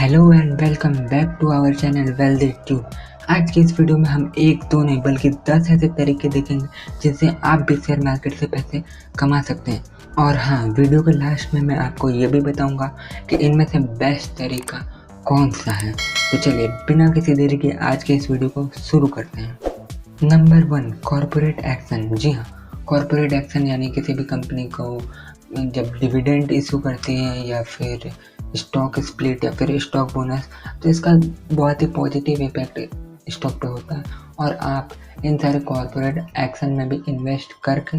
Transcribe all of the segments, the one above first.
Hello and welcome back to our channel Wealthy Tube. आज की इस वीडियो में हम एक दो नहीं बल्कि 10 ऐसे तरीके देखेंगे जिनसे आप भी शेयर मार्केट से पैसे कमा सकते हैं। और हाँ, वीडियो के लास्ट में मैं आपको ये भी बताऊंगा कि इनमें से बेस्ट तरीका कौन सा है। तो चलिए बिना किसी देरी के आज के इस वीडियो को शुरू करते हैं। Number 1, corporate action. जी हाँ, कॉर्पोरेट एक्शन यानी किसी भी कंपनी को जब डिविडेंड इशू करती है या फिर स्टॉक स्प्लिट या फिर स्टॉक बोनस, तो इसका बहुत ही पॉजिटिव इफेक्ट स्टॉक पे होता है और आप इन सारे कॉर्पोरेट एक्शन में भी इन्वेस्ट करके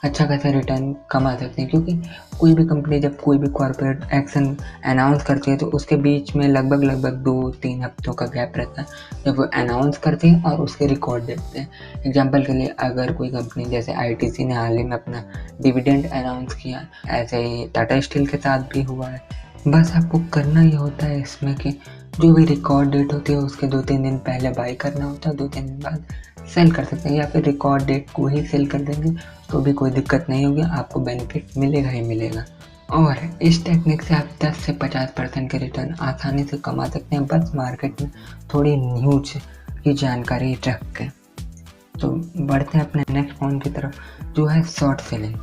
अच्छा खासा रिटर्न कमा सकते हैं। क्योंकि कोई भी कंपनी जब कोई भी कॉर्पोरेट एक्शन अनाउंस करती है तो उसके बीच में लगभग 2-3 हफ्तों का गैप रहता है जब वो अनाउंस करती है और उसके रिकॉर्ड देते हैं। एग्जांपल के लिए अगर कोई कंपनी जैसे आईटीसी ने हाल ही में अपना डिविडेंड अनाउंस किया, ऐसे ही टाटा स्टील के साथ भी हुआ है। बस आपको करना ये होता है इसमें कि जो भी रिकॉर्ड डेट होती है उसके 2-3 दिन पहले बाई करना होता है, 2-3 दिन बाद सेल कर सकते हैं या फिर रिकॉर्ड डेट को ही सेल कर देंगे तो भी कोई दिक्कत नहीं होगी, आपको बेनिफिट मिलेगा ही मिलेगा। और इस टेक्निक से आप 10 से 50% के रिटर्न आसानी से कमा सकते हैं, बस मार्केट में थोड़ी न्यूज की जानकारी रख के। तो बढ़ते हैं अपने नेक्स्ट पॉइंट की तरफ, जो है शॉर्ट सेलिंग।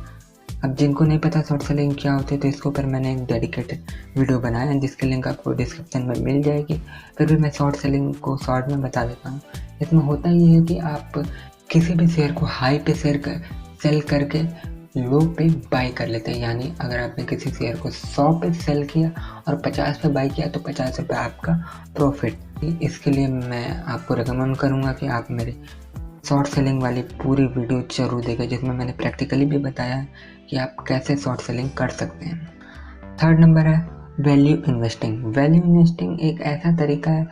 अब जिनको नहीं पता शॉर्ट सेलिंग क्या होती है तो इसके ऊपर मैंने एक डेडिकेटेड वीडियो बनाया है जिसकी लिंक आपको डिस्क्रिप्शन में मिल जाएगी। फिर भी मैं शॉर्ट सेलिंग को शॉर्ट में बता देता हूँ। इसमें होता ये है कि आप किसी भी शेयर को हाई पे सेल करके लो पे बाई कर लेते हैं। यानी अगर आपने किसी शेयर को 100 पे सेल किया और 50 पे बाई किया तो 50 रुपये आपका प्रॉफिट। इसके लिए मैं आपको रिकमेंड करूँगा कि आप मेरे शॉर्ट सेलिंग वाली पूरी वीडियो जरूर देखें जिसमें मैंने प्रैक्टिकली भी बताया है कि आप कैसे शॉर्ट सेलिंग कर सकते हैं। थर्ड नंबर है वैल्यू इन्वेस्टिंग। वैल्यू इन्वेस्टिंग एक ऐसा तरीका है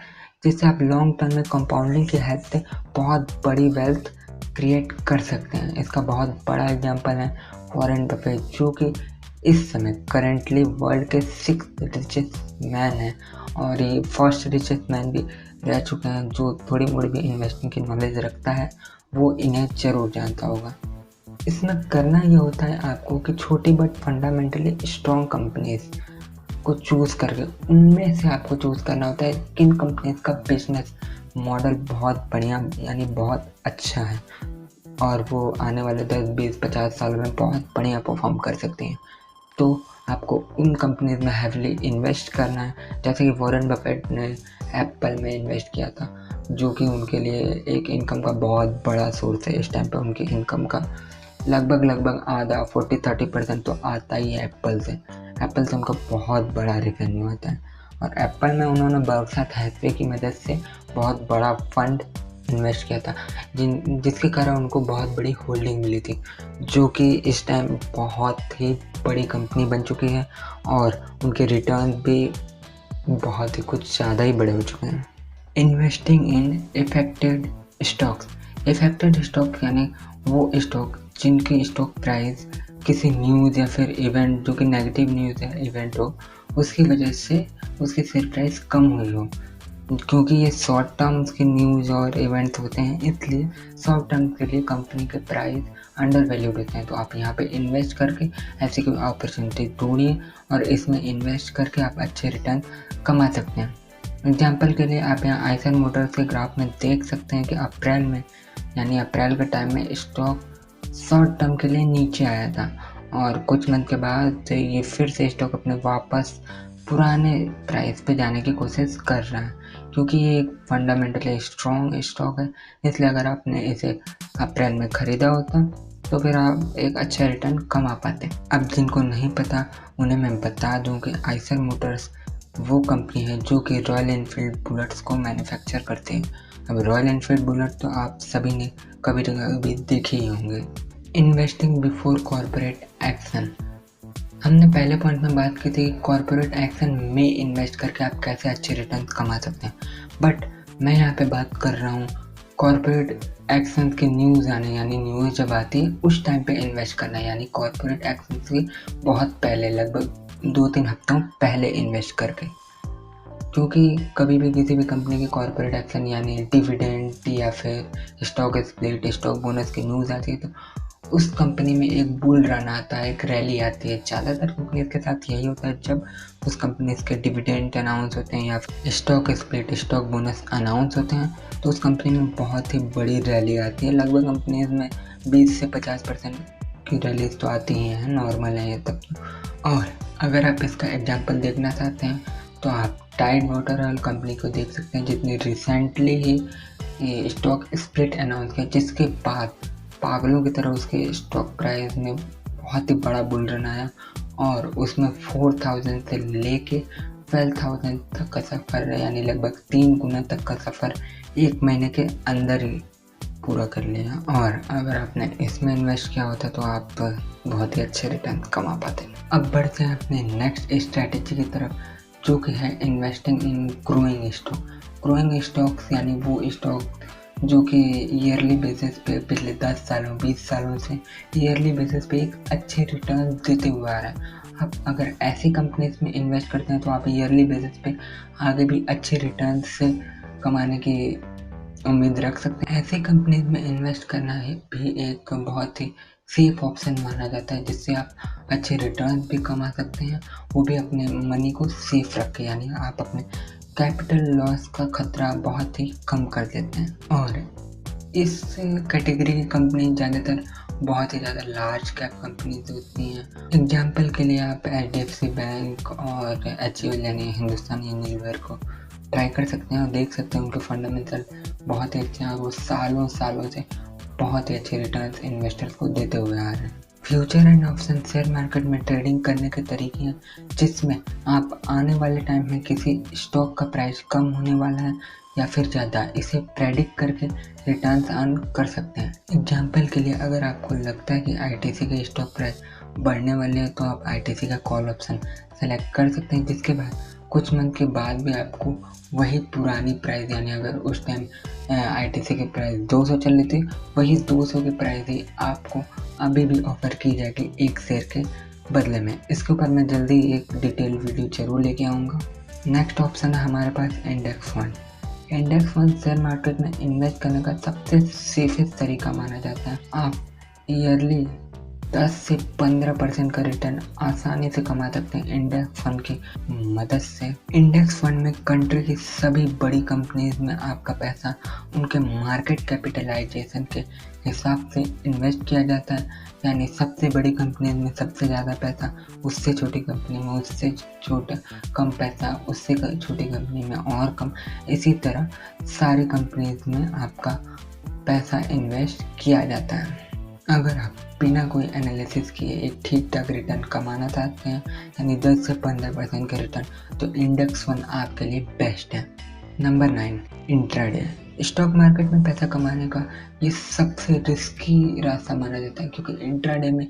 जिससे आप लॉन्ग टर्म में कंपाउंडिंग की हेल्प से बहुत बड़ी वेल्थ क्रिएट कर सकते हैं। इसका बहुत बड़ा एग्जांपल है वॉरेन बफेट, जो कि इस समय करेंटली वर्ल्ड के 6th रिचेस्ट मैन है और ये फर्स्ट रिचेस्ट मैन भी रह चुके हैं। जो थोड़ी मोड़ी भी इन्वेस्टिंग की नॉलेज रखता है वो इन्हें जरूर जानता होगा। इसमें करना ये होता है आपको कि छोटी बट फंडामेंटली स्ट्रॉन्ग कंपनीज को चूज़ करके उनमें से आपको चूज़ करना होता है किन कंपनीज का बिजनेस मॉडल बहुत बढ़िया यानी बहुत अच्छा है और वो आने वाले 10-20-50 साल में बहुत बढ़िया परफॉर्म कर सकती हैं। तो आपको उन कंपनीज में हैवीली इन्वेस्ट करना है। जैसे कि वॉरेन बफेट ने एप्पल में इन्वेस्ट किया था, जो कि उनके लिए एक इनकम का बहुत बड़ा सोर्स है। इस टाइम पे उनकी इनकम का लगभग आधा 40-30% तो आता ही है एप्पल से। एप्पल से उनका बहुत बड़ा रेवेन्यू आता है और एप्पल में उन्होंने बरसात हैथवे की मदद से बहुत बड़ा फंड इन्वेस्ट किया था जिसके कारण उनको बहुत बड़ी होल्डिंग मिली थी, जो कि इस टाइम बहुत ही बड़ी कंपनी बन चुकी है और उनके रिटर्न भी बहुत ही कुछ ज़्यादा ही बड़े हो चुके हैं। Investing in affected stocks. Affected stock यानी वो स्टॉक जिनकी स्टॉक प्राइस किसी न्यूज़ या फिर इवेंट, जो कि नेगेटिव न्यूज़ या इवेंट हो, उसकी वजह से उसकी शेयर प्राइस कम हुई हो। क्योंकि ये शॉर्ट टर्म्स की न्यूज़ और इवेंट्स होते हैं, इसलिए शॉर्ट टर्म के लिए कंपनी के प्राइस अंडर वैल्यूड होते हैं। तो आप यहाँ पे इन्वेस्ट करके ऐसी कोई अपॉर्चुनिटी ढूंढिए और इसमें इन्वेस्ट करके आप अच्छे रिटर्न कमा सकते हैं। एग्जाम्पल के लिए आप यहाँ आइसर मोटर्स के ग्राफ में देख सकते हैं कि अप्रैल में यानी अप्रैल के टाइम में स्टॉक शॉर्ट टर्म के लिए नीचे आया था और कुछ मंथ के बाद ये फिर से स्टॉक अपने वापस पुराने प्राइस पे जाने की कोशिश कर रहा है। क्योंकि ये एक फंडामेंटली स्ट्रॉन्ग स्टॉक है, इसलिए अगर आपने इसे अप्रैल में ख़रीदा होता तो फिर आप एक अच्छा रिटर्न कमा पाते। अब जिनको नहीं पता उन्हें मैं बता दूं कि आइसर मोटर्स वो कंपनी है जो कि रॉयल एनफील्ड बुलेट्स को मैन्युफैक्चर करते हैं। अब रॉयल एनफील्ड बुलेट तो आप सभी ने कभी ना कभी देखे ही होंगे। Investing before corporate action. हमने पहले पॉइंट में बात की थी कॉर्पोरेट एक्शन में इन्वेस्ट करके आप कैसे अच्छे रिटर्न कमा सकते हैं, बट मैं यहाँ पे बात कर रहा हूँ कॉर्पोरेट एक्शन की न्यूज़ आने यानी न्यूज़ जब आती है उस टाइम पे इन्वेस्ट करना, यानी कॉर्पोरेट एक्शन से बहुत पहले लगभग 2-3 हफ्तों पहले इन्वेस्ट करके। क्योंकि कभी भी किसी भी कंपनी की कॉर्पोरेट एक्शन यानी डिविडेंड या फिर स्टॉक स्प्लिट, स्टॉक बोनस की न्यूज़ आती है तो उस कंपनी में एक बुल रन आता है, एक रैली आती है। ज़्यादातर कंपनीज के साथ यही होता है, जब उस कंपनीज के डिविडेंड अनाउंस होते हैं या फिर stock split, stock bonus announce होते हैं, तो उस कंपनी में बहुत ही बड़ी रैली आती है। लगभग कंपनीज में 20 से 50% की रैलीज तो आती ही हैं, नॉर्मल है ये तब। और अगर आप इसका एग्जाम्पल देखना चाहते हैं तो आप टाइड वाटर ऑयल कंपनी को देख सकते हैं, जितनी रिसेंटली ही स्टॉक स्प्लिट अनाउंस किया, जिसके बाद पागलों की तरह उसके स्टॉक प्राइस में बहुत ही बड़ा बुल रन आया और उसमें 4000 से लेके 12,000 तक का सफ़र, यानी लगभग 3 गुना तक का सफ़र 1 महीने के अंदर ही पूरा कर लिया। और अगर आपने इसमें इन्वेस्ट किया होता तो आप बहुत ही अच्छे रिटर्न कमा पाते। अब बढ़ते हैं अपने नेक्स्ट स्ट्रैटेजी की तरफ, जो कि है investing in growing stock. Growing stocks यानी वो स्टॉक जो कि ईयरली बेसिस पे पिछले 10 सालों 20 सालों से ईयरली बेसिस पे एक अच्छे रिटर्न देते हुए आ रहा है। आप अगर ऐसी कंपनीज में इन्वेस्ट करते हैं तो आप ईयरली बेसिस पे आगे भी अच्छे रिटर्न से कमाने की उम्मीद रख सकते हैं। ऐसी कंपनीज में इन्वेस्ट करना है भी एक बहुत ही सेफ ऑप्शन माना जाता है, जिससे आप अच्छे रिटर्न भी कमा सकते हैं, वो भी अपने मनी को सेफ रख के, यानी आप अपने कैपिटल लॉस का खतरा बहुत ही कम कर देते हैं। और इस कैटेगरी की कंपनी ज़्यादातर बहुत ही ज़्यादा लार्ज कैप कंपनीज होती हैं। एग्जाम्पल के लिए आप HDFC बैंक और HUL यानी हिंदुस्तान यूनिलीवर को ट्राई कर सकते हैं और देख सकते हैं उनके फंडामेंटल बहुत ही अच्छे हैं और वो सालों सालों से बहुत ही अच्छे रिटर्न्स इन्वेस्टर्स को देते हुए आ रहे हैं। Future and option share market में ट्रेडिंग करने के तरीके हैं, जिसमें आप आने वाले टाइम में किसी स्टॉक का प्राइस कम होने वाला है या फिर ज़्यादा, इसे प्रेडिक्ट करके रिटर्न्स अर्न कर सकते हैं। एग्जाम्पल के लिए अगर आपको लगता है कि ITC के स्टॉक प्राइस बढ़ने वाले हैं तो आप ITC का कॉल ऑप्शन सेलेक्ट कर सकते हैं, जिसके बाद कुछ मंथ के बाद भी आपको वही पुरानी प्राइस, यानी अगर उस टाइम ITC की प्राइस 200 चल रही थी, वही 200 की प्राइस ही आपको अभी भी ऑफर की जाएगी एक शेयर के बदले में। इसके ऊपर मैं जल्दी एक डिटेल वीडियो जरूर लेके आऊँगा। नेक्स्ट ऑप्शन है हमारे पास index fund. Index fund share market में इन्वेस्ट करने का सबसे सेफेस्ट तरीका माना जाता है। आप ईयरली 10 से 15% का रिटर्न आसानी से कमा सकते हैं इंडेक्स फंड की मदद से। इंडेक्स फंड में कंट्री की सभी बड़ी कंपनीज में आपका पैसा उनके मार्केट कैपिटलाइजेशन के हिसाब से इन्वेस्ट किया जाता है, यानी सबसे बड़ी कंपनीज में सबसे ज़्यादा पैसा, उससे छोटी कंपनी में उससे छोटा कम पैसा, उससे छोटी कंपनी में और कम, इसी तरह सारी कंपनीज में आपका पैसा इन्वेस्ट किया जाता है। अगर आप बिना कोई एनालिसिस किए एक ठीक ठाक रिटर्न कमाना चाहते हैं, यानी 10 से 15% का रिटर्न, तो इंडेक्स फंड आपके लिए बेस्ट है। Number 9, intraday. स्टॉक मार्केट में पैसा कमाने का ये सबसे रिस्की रास्ता माना जाता है, क्योंकि इंट्राडे में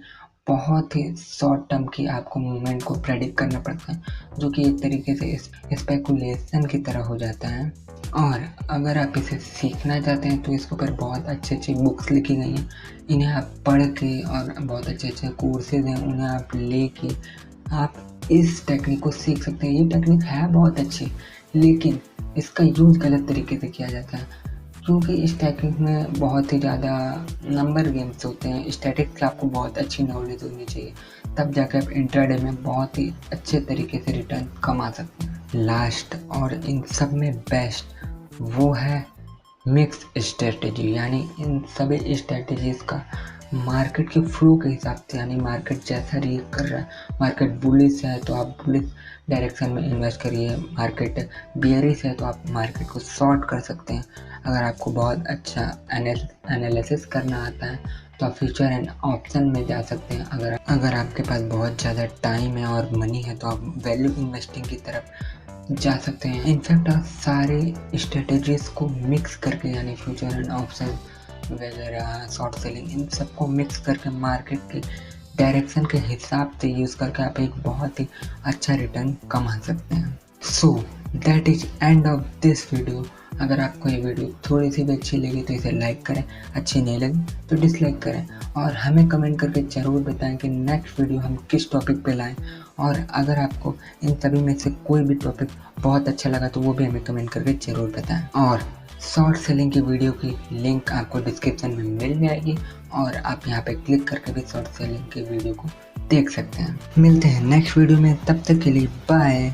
बहुत ही शॉर्ट टर्म की आपको मूवमेंट को प्रेडिक्ट करना पड़ता है, जो कि एक तरीके से स्पेकुलेशन की तरह हो जाता है। और अगर आप इसे सीखना चाहते हैं तो इसके ऊपर बहुत अच्छी बुक्स लिखी गई हैं, इन्हें आप पढ़ के, और बहुत अच्छे कोर्सेज हैं उन्हें आप लेके आप इस टेक्निक को सीख सकते हैं। ये टेक्निक है बहुत अच्छी, लेकिन इसका यूज़ गलत तरीके से किया जाता है, क्योंकि इस टेक्निक में बहुत ही ज़्यादा नंबर गेम्स होते हैं। स्टैटिक्स की आपको बहुत अच्छी नॉलेज होनी चाहिए, तब जाकर आप इंट्राडे में बहुत ही अच्छे तरीके से रिटर्न कमा सकते हैं। लास्ट और इन सब में बेस्ट वो है मिक्स स्ट्रेटेजी, यानी इन सभी स्ट्रेटेजीज का मार्केट के फ्लो के हिसाब से, यानी मार्केट जैसा रिएक्ट कर रहा है, मार्केट बुलिश है तो आप बुलिश डायरेक्शन में इन्वेस्ट करिए, मार्केट बियरिश है तो आप मार्केट को शॉर्ट कर सकते हैं। अगर आपको बहुत अच्छा एनालिसिस करना आता है तो आप फ्यूचर एंड ऑप्शन में जा सकते हैं। अगर आपके पास बहुत ज़्यादा टाइम है और मनी है तो आप वैल्यू इन्वेस्टिंग की तरफ जा सकते हैं। इनफैक्ट आप सारे स्ट्रेटेजीज को मिक्स करके, यानी फ्यूचर एंड ऑप्शन वगैरह, शॉर्ट सेलिंग, इन सबको मिक्स करके मार्केट के डायरेक्शन के हिसाब से यूज़ करके आप एक बहुत ही अच्छा रिटर्न कमा सकते हैं। So that is end of this video. अगर आपको ये वीडियो थोड़ी सी भी अच्छी लगी तो इसे लाइक करें, अच्छी नहीं लगी तो डिसलाइक करें, और हमें कमेंट करके ज़रूर बताएं कि नेक्स्ट वीडियो हम किस टॉपिक पे लाएं। और अगर आपको इन सभी में से कोई भी टॉपिक बहुत अच्छा लगा तो वो भी हमें कमेंट करके ज़रूर बताएं। और शॉर्ट सेलिंग की वीडियो की लिंक आपको डिस्क्रिप्शन में मिल जाएगी, और आप यहाँ पे क्लिक करके भी शॉर्ट सेलिंग के वीडियो को देख सकते हैं। मिलते हैं नेक्स्ट वीडियो में, तब तक के लिए बाय।